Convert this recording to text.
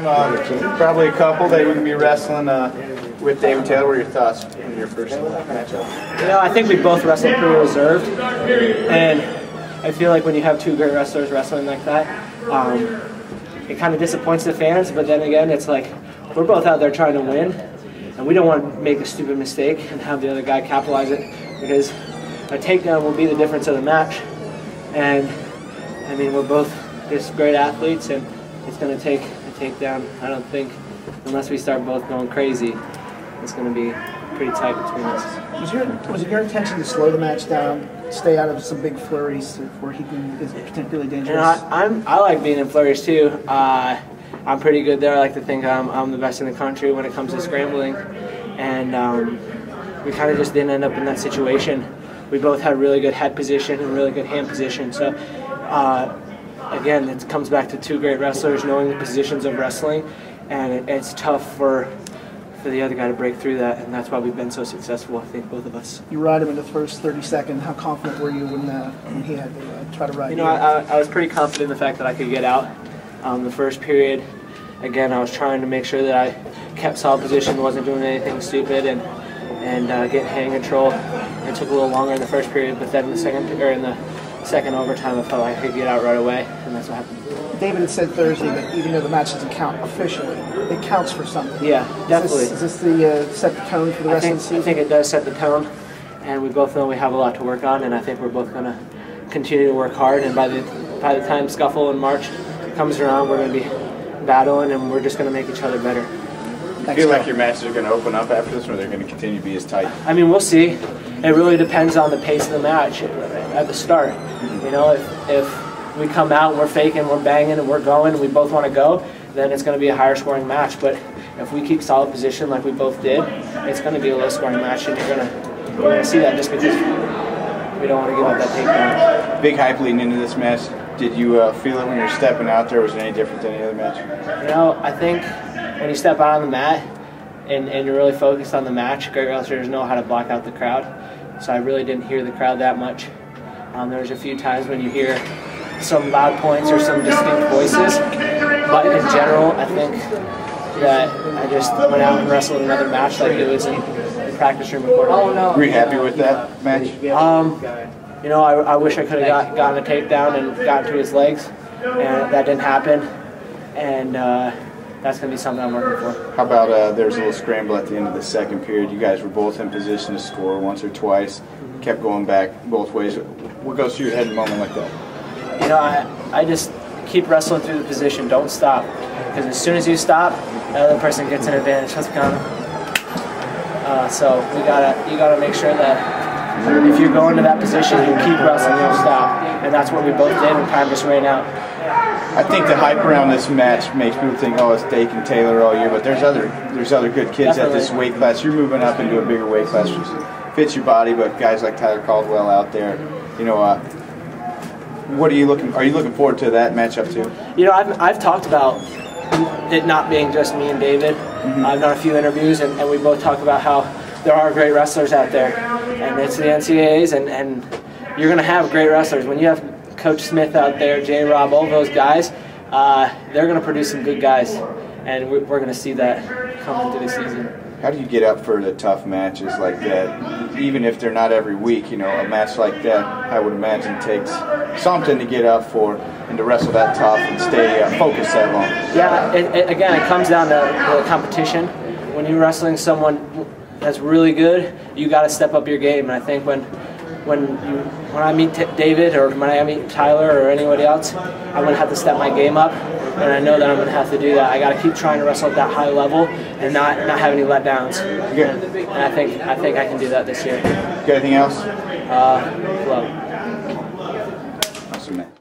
Probably a couple that you're going to be wrestling with David Taylor. What are your thoughts in your first matchup? You know, I think we both wrestled pretty reserved, and I feel like when you have two great wrestlers wrestling like that, it kind of disappoints the fans, but then again, it's like we're both out there trying to win, and we don't want to make a stupid mistake and have the other guy capitalize it, because a takedown will be the difference of the match. And I mean, we're both just great athletes, and it's going to take a takedown. I don't think, unless we start both going crazy, it's going to be pretty tight between us. Was it your intention to slow the match down, stay out of some big flurries where he is particularly dangerous? You know, I like being in flurries too. I'm pretty good there. I like to think I'm the best in the country when it comes to scrambling, and we kind of just didn't end up in that situation. We both had really good head position and really good hand position. So again, it comes back to two great wrestlers knowing the positions of wrestling, and it's tough for the other guy to break through that, and that's why we've been so successful, I think, both of us. You ride him in the first 30 seconds. How confident were you when he had to try to ride you? You know, I was pretty confident in the fact that I could get out. The first period, again, I was trying to make sure that I kept solid position, wasn't doing anything stupid, and getting hand control. It took a little longer in the first period, but then in the second overtime, I felt like I could get out right away, and that's what happened. David had said Thursday that even though the match doesn't count officially, it counts for something. Yeah, definitely. Is this the set the tone for the rest of the season? I think it does set the tone, and we both know we have a lot to work on, and I think we're both going to continue to work hard, and by the time Scuffle in March comes around, we're going to be battling, and we're just going to make each other better. Do you feel like your matches are going to open up after this, or they're going to continue to be as tight? I mean, we'll see. It really depends on the pace of the match at the start. You know, if we come out and we're faking, we're banging, and we're going, and we both want to go, then it's going to be a higher scoring match. But if we keep solid position like we both did, it's going to be a low scoring match, and you're going to see that just because we don't want to give up that takedown. Big hype leading into this match. Did you feel it when you're stepping out there? Was it any different than any other match? You know, I think when you step out on the mat and you're really focused on the match, great wrestlers know how to block out the crowd. So I really didn't hear the crowd that much. There was a few times when you hear some loud points or some distinct voices, but in general, I think that I just went out and wrestled another match like it was in the practice room before. Were you happy with that match? You know, I wish I could have gotten a takedown and gotten to his legs, and that didn't happen. And that's going to be something I'm working for. How about there was a little scramble at the end of the second period? You guys were both in position to score once or twice, kept going back both ways. What goes through your head in a moment like that? You know, I just keep wrestling through the position. Don't stop, because as soon as you stop, the other person gets an advantage. Let's count it. So you gotta make sure that if you're going to that position, you keep wrestling, don't stop, and that's what we both did. And time just ran out. I think the hype around this match makes people think, oh, it's Dake and Taylor all year, but there's other good kids at this weight class. You're moving up into a bigger weight class, which fits your body. But guys like Tyler Caldwell out there, you know, what are you looking forward to that matchup too? You know, I've talked about it not being just me and David. I've done a few interviews, and we both talk about how there are great wrestlers out there, and it's the NCAAs, and you're going to have great wrestlers. When you have Coach Smith out there, J-Rob, all those guys, they're going to produce some good guys, and we're going to see that come into the season. How do you get up for the tough matches like that, even if they're not every week? You know, a match like that, I would imagine, takes something to get up for and to wrestle that tough and stay focused that long. Yeah, again, it comes down to the competition. When you're wrestling someone that's really good, you got to step up your game. And I think when I meet David or when I meet Tyler or anybody else, I'm going to have to step my game up, and I know that I'm going to have to do that. I got to keep trying to wrestle at that high level and not have any letdowns. And I think I can do that this year. Got anything else? Love. Awesome, man.